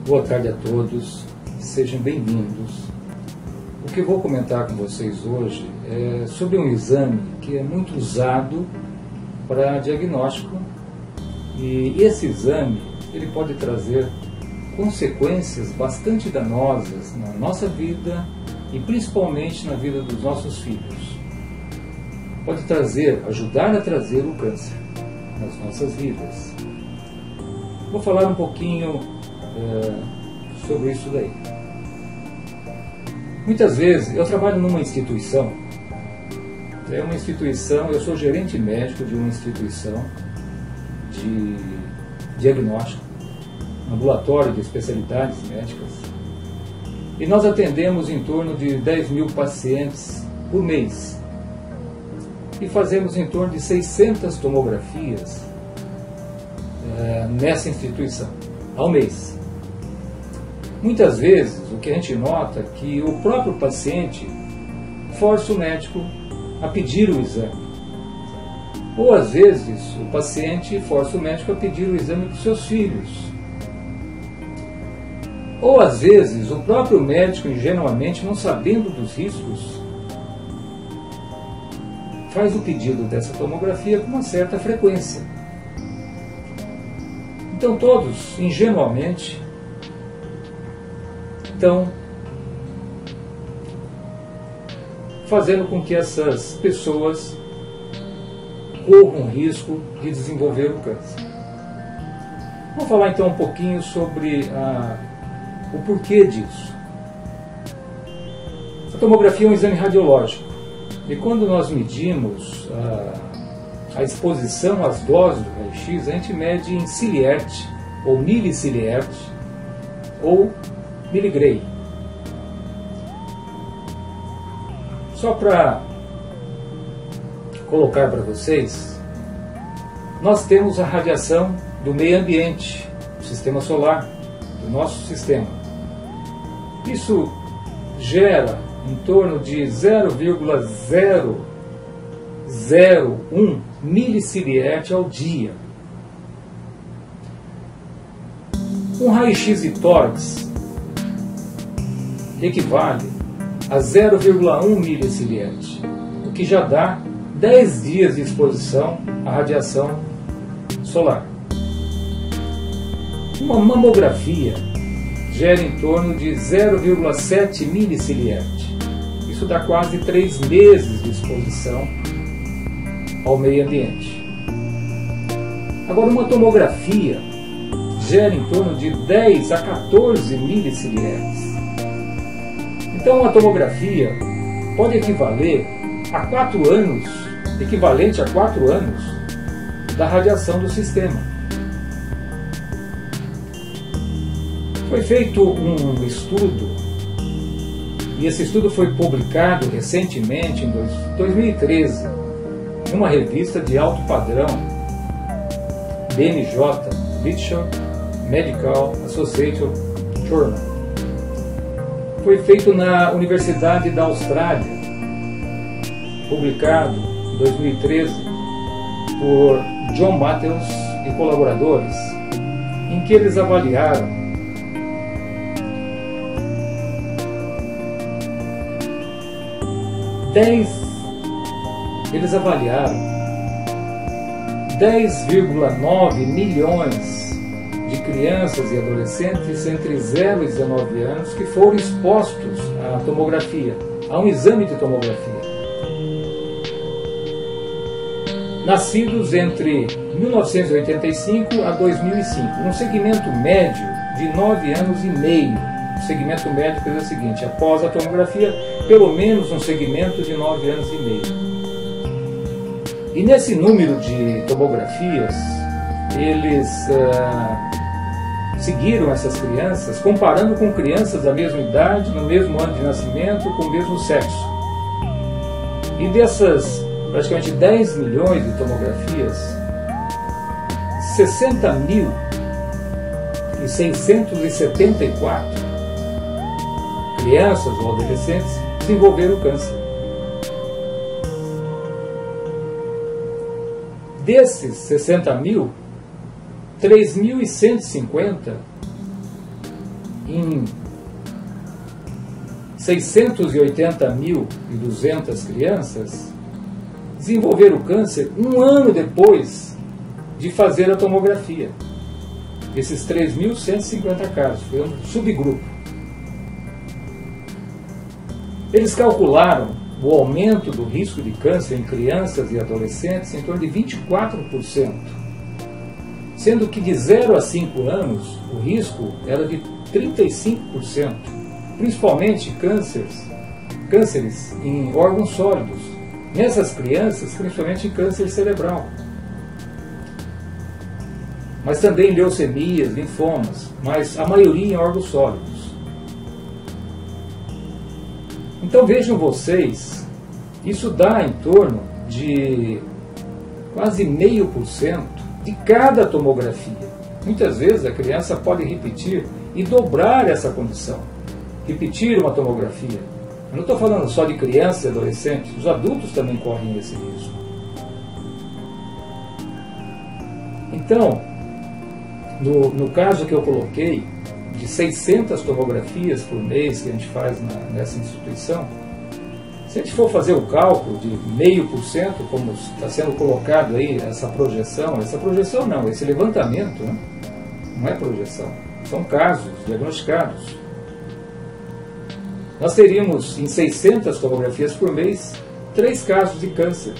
Boa tarde a todos, sejam bem-vindos. O que eu vou comentar com vocês hoje é sobre um exame que é muito usado para diagnóstico, e esse exame ele pode trazer consequências bastante danosas na nossa vida e principalmente na vida dos nossos filhos. Pode ajudar a trazer o câncer nas nossas vidas. Vou falar um pouquinho sobre isso daí. Muitas vezes eu trabalho numa instituição, eu sou gerente médico de uma instituição de diagnóstico, ambulatório de especialidades médicas, e nós atendemos em torno de 10 mil pacientes por mês e fazemos em torno de 600 tomografias nessa instituição ao mês. Muitas vezes o que a gente nota é que o próprio paciente força o médico a pedir o exame, ou às vezes o paciente força o médico a pedir o exame para os seus filhos, ou às vezes o próprio médico, ingenuamente, não sabendo dos riscos, faz o pedido dessa tomografia com uma certa frequência. Então todos, ingenuamente, estão fazendo com que essas pessoas corram risco de desenvolver o câncer. Vamos falar então um pouquinho sobre o porquê disso. A tomografia é um exame radiológico, e quando nós medimos a exposição às doses do raio-x, a gente mede em ciliert, ou miliciliert, ou miligray. Só para colocar para vocês, nós temos a radiação do meio ambiente, do sistema solar, do nosso sistema. Isso gera em torno de 0,001 miliciliert ao dia. Um raio-x de tórax equivale a 0,1 miliciliert, o que já dá 10 dias de exposição à radiação solar. Uma mamografia gera em torno de 0,7 miliciliert. Isso dá quase 3 meses de exposição ao meio ambiente. Agora, uma tomografia gera em torno de 10 a 14 milicilierts. Então, uma tomografia pode equivaler a 4 anos, equivalente a 4 anos da radiação do sistema. Foi feito um estudo, e esse estudo foi publicado recentemente, em 2013, numa revista de alto padrão, BMJ, British Medical Association Journal. Foi feito na Universidade da Austrália, publicado em 2013 por John Matthews e colaboradores, em que eles avaliaram eles avaliaram 10,9 milhões de crianças e adolescentes entre 0 e 19 anos que foram expostos à tomografia, a um exame de tomografia, nascidos entre 1985 a 2005, num segmento médio de 9 anos e meio. O segmento médio é o seguinte: após a tomografia, pelo menos um segmento de 9 anos e meio. E nesse número de tomografias, eles seguiram essas crianças, comparando com crianças da mesma idade, no mesmo ano de nascimento, com o mesmo sexo. E dessas praticamente 10 milhões de tomografias, 60.674 crianças ou adolescentes desenvolveram câncer. Desses 60 mil, 3.150 em 680.200 crianças desenvolveram o câncer um ano depois de fazer a tomografia. Esses 3.150 casos, foi um subgrupo. Eles calcularam o aumento do risco de câncer em crianças e adolescentes em torno de 24%, sendo que de 0 a 5 anos o risco era de 35%, principalmente cânceres em órgãos sólidos, nessas crianças, principalmente em câncer cerebral, mas também leucemias, linfomas, mas a maioria em órgãos sólidos. Então vejam vocês, isso dá em torno de quase 0,5% de cada tomografia. Muitas vezes a criança pode repetir e dobrar essa condição, repetir uma tomografia. Eu não estou falando só de crianças e adolescentes, os adultos também correm esse risco. Então, no caso que eu coloquei, de 600 tomografias por mês que a gente faz nessa instituição, se a gente for fazer o cálculo de 0,5%, como está sendo colocado aí, essa projeção não, esse levantamento, né? Não é projeção, são casos diagnosticados. Nós teríamos, em 600 tomografias por mês, 3 casos de câncer.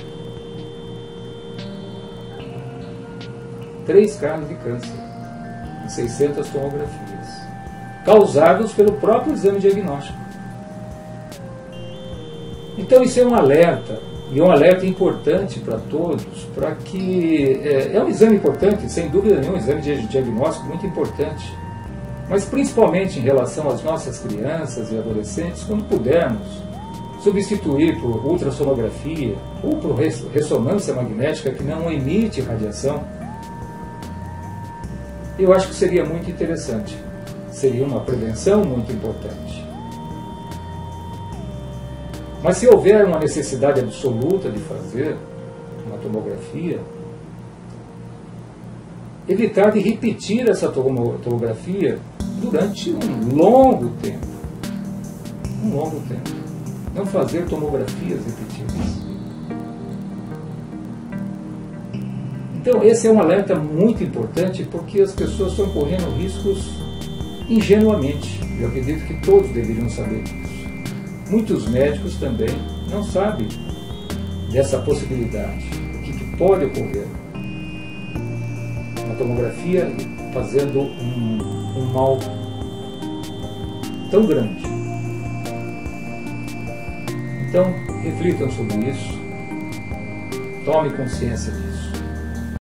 3 casos de câncer em 600 tomografias, causados pelo próprio exame diagnóstico. Então isso é um alerta, e um alerta importante para todos, para que é um exame importante, sem dúvida nenhuma, um exame diagnóstico muito importante, mas principalmente em relação às nossas crianças e adolescentes, quando pudermos substituir por ultrassonografia ou por ressonância magnética que não emite radiação, eu acho que seria muito interessante, seria uma prevenção muito importante. Mas se houver uma necessidade absoluta de fazer uma tomografia, evitar de repetir essa tomografia durante um longo tempo. Um longo tempo. Não fazer tomografias repetidas. Então esse é um alerta muito importante, porque as pessoas estão correndo riscos ingenuamente. Eu acredito que todos deveriam saber disso. Muitos médicos também não sabem dessa possibilidade, o que pode ocorrer. Uma tomografia fazendo um mal tão grande. Então, reflitam sobre isso, tome consciência disso.